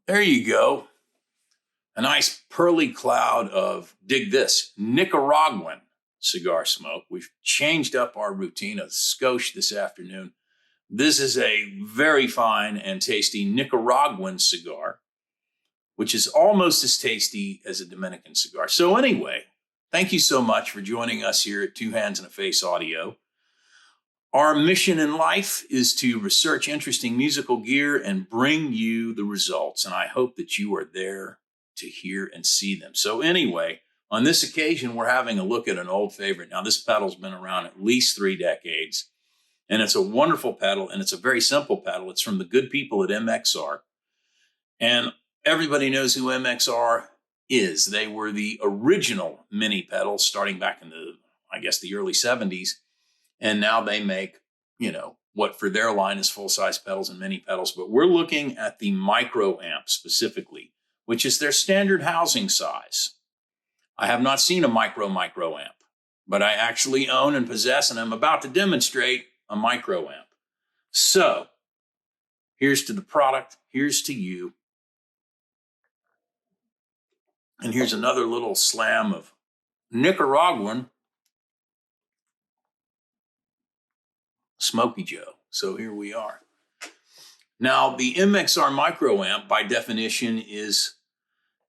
There you go. A nice pearly cloud of, dig this, Nicaraguan cigar smoke. We've changed up our routine of skosh this afternoon. This is a very fine and tasty Nicaraguan cigar, which is almost as tasty as a Dominican cigar. So anyway, thank you so much for joining us here at Two Hands and a Face Audio. Our mission in life is to research interesting musical gear and bring you the results. And I hope that you are there to hear and see them. So anyway, on this occasion, we're having a look at an old favorite. Now, this pedal's been around at least 3 decades, and it's a wonderful pedal, and it's a very simple pedal. It's from the good people at MXR. And everybody knows who MXR is. They were the original mini pedals starting back in the early 70s. And now they make, what for their line is full-size pedals and mini pedals. But we're looking at the Micro Amp specifically, which is their standard housing size. I have not seen a Micro Amp, but I actually own and possess, and I'm about to demonstrate a Micro Amp. So here's to the product. Here's to you. And here's another little slam of Nicaraguan Smoky Joe. So here we are. Now, the MXR Micro Amp, by definition, is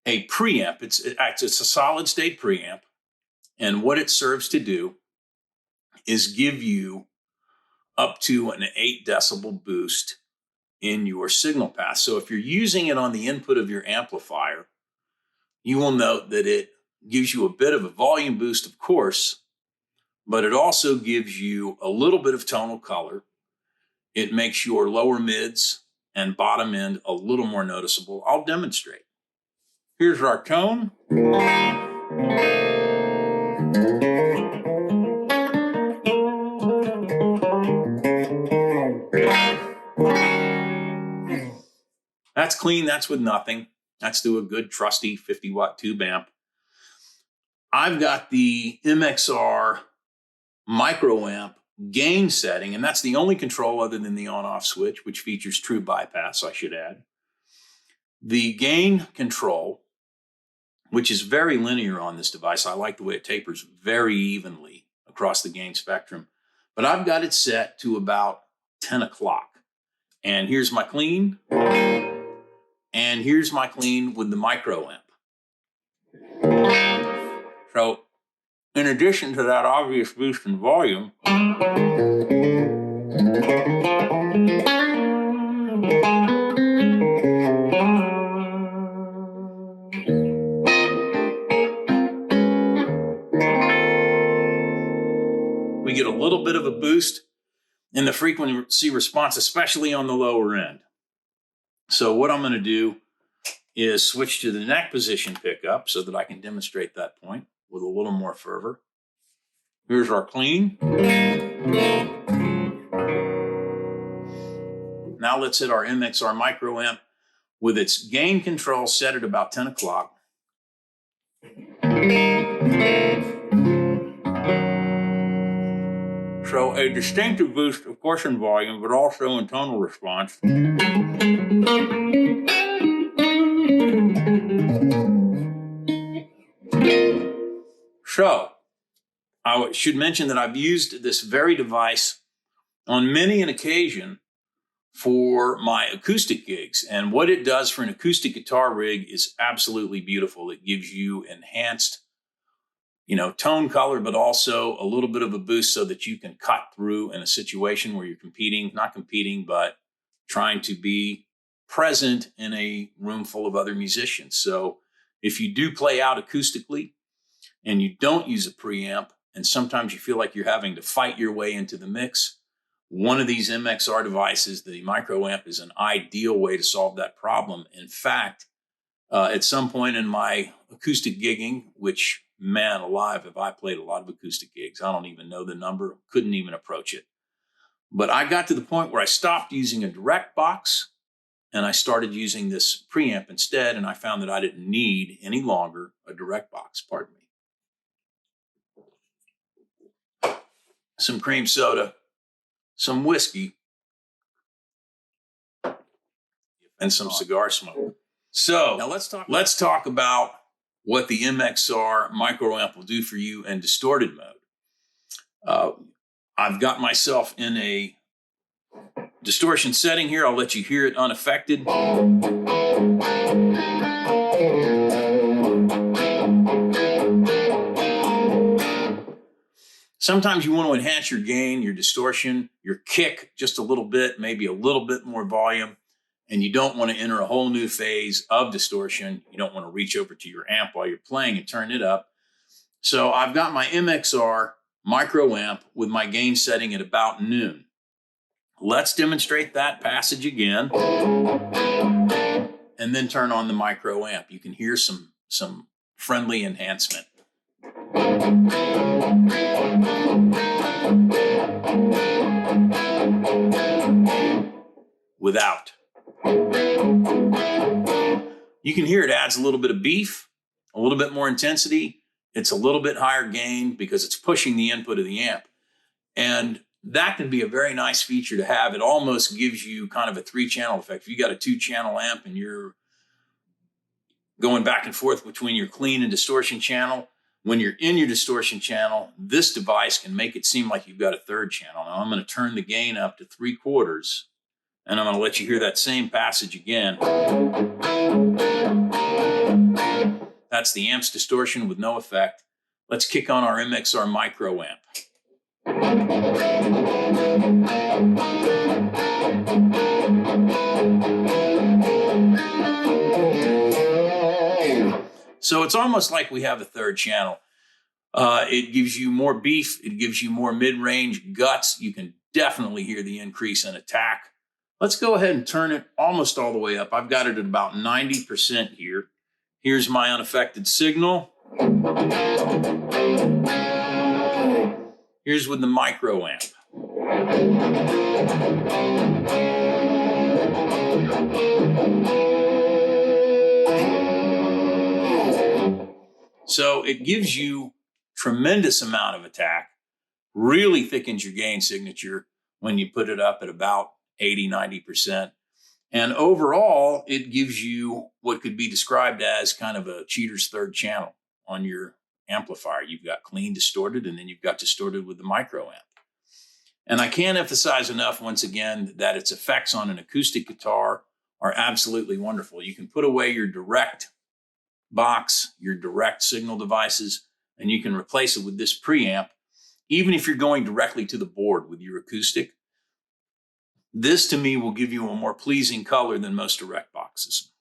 a preamp. It's a solid state preamp. And what it serves to do is give you up to an 8 decibel boost in your signal path. So if you're using it on the input of your amplifier, you will note that it gives you a bit of a volume boost, of course, but it also gives you a little bit of tonal color. It makes your lower mids and bottom end a little more noticeable. I'll demonstrate. Here's our tone. That's clean. That's with nothing. That's through a good trusty 50-watt tube amp. I've got the MXR Micro Amp gain setting, and that's the only control other than the on-off switch, which features true bypass, I should add. The gain control, which is very linear on this device. I like the way it tapers very evenly across the gain spectrum, but I've got it set to about 10 o'clock. And here's my clean, and here's my clean with the Micro Amp. So in addition to that obvious boost in volume, we get a little bit of a boost in the frequency response, especially on the lower end. So what I'm going to do is switch to the neck position pickup so that I can demonstrate that point with a little more fervor. Here's our clean. Now let's hit our MXR Micro Amp with its gain control set at about 10 o'clock. So a distinctive boost, of course, in volume, but also in tonal response. So I should mention that I've used this very device on many an occasion for my acoustic gigs. And what it does for an acoustic guitar rig is absolutely beautiful. It gives you enhanced, tone color, but also a little bit of a boost so that you can cut through in a situation where you're not competing, but trying to be present in a room full of other musicians. So if you do play out acoustically and you don't use a preamp, and sometimes you feel like you're having to fight your way into the mix, one of these MXR devices, the Micro Amp, is an ideal way to solve that problem. In fact, at some point in my acoustic gigging, which, man alive, have I played a lot of acoustic gigs. I don't even know the number, couldn't even approach it. But I got to the point where I stopped using a direct box and I started using this preamp instead, and I found that I didn't need any longer a direct box, pardon me. Some cream soda, some whiskey, and some cigar smoke. So now let's talk about what the MXR Micro Amp will do for you in distorted mode. I've got myself in a distortion setting here. I'll let you hear it unaffected. Sometimes you want to enhance your gain, your distortion, your kick just a little bit, maybe a little bit more volume, and you don't want to enter a whole new phase of distortion. You don't want to reach over to your amp while you're playing and turn it up. So I've got my MXR Micro Amp with my gain setting at about noon. Let's demonstrate that passage again and then turn on the Micro Amp. You can hear some friendly enhancement. Without. You can hear it adds a little bit of beef, a little bit more intensity. It's a little bit higher gain because it's pushing the input of the amp. And that can be a very nice feature to have. It almost gives you kind of a 3-channel effect. If you got a 2-channel amp and you're going back and forth between your clean and distortion channel, when you're in your distortion channel, this device can make it seem like you've got a 3rd channel. Now I'm going to turn the gain up to 3/4, and I'm going to let you hear that same passage again. That's the amp's distortion with no effect. Let's kick on our MXR Micro Amp. So it's almost like we have a 3rd channel. It gives you more beef. It gives you more mid-range guts. You can definitely hear the increase in attack. Let's go ahead and turn it almost all the way up. I've got it at about 90% here. Here's my unaffected signal. Here's with the Micro Amp. So it gives you tremendous amount of attack, really thickens your gain signature when you put it up at about 80-90%. And overall, it gives you what could be described as kind of a cheater's 3rd channel on your amplifier. You've got clean, distorted, and then you've got distorted with the Micro Amp. And I can't emphasize enough, once again, that its effects on an acoustic guitar are absolutely wonderful. You can put away your direct box, your direct signal devices, and you can replace it with this preamp, even if you're going directly to the board with your acoustic. This, to me, will give you a more pleasing color than most direct boxes.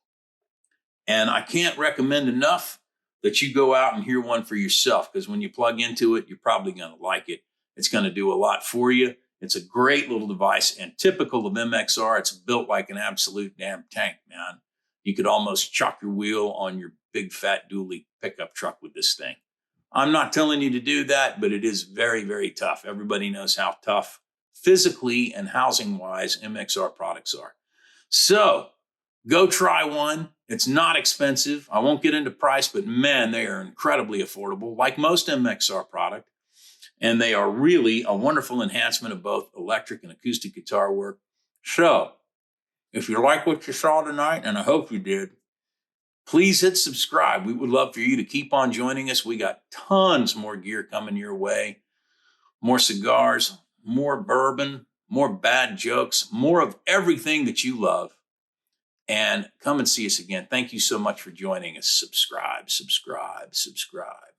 And I can't recommend enough that you go out and hear one for yourself, because when you plug into it, you're probably going to like it. It's going to do a lot for you. It's a great little device, and typical of MXR, it's built like an absolute damn tank, man. You could almost chuck your wheel on your big fat dually pickup truck with this thing. I'm not telling you to do that, but it is very, very tough. Everybody knows how tough physically and housing-wise MXR products are. So go try one. It's not expensive. I won't get into price, but man, they are incredibly affordable, like most MXR product. And they are really a wonderful enhancement of both electric and acoustic guitar work. So if you like what you saw tonight, and I hope you did, please hit subscribe. We would love for you to keep on joining us. We got tons more gear coming your way. More cigars, more bourbon, more bad jokes, more of everything that you love. And come and see us again. Thank you so much for joining us. Subscribe, subscribe, subscribe.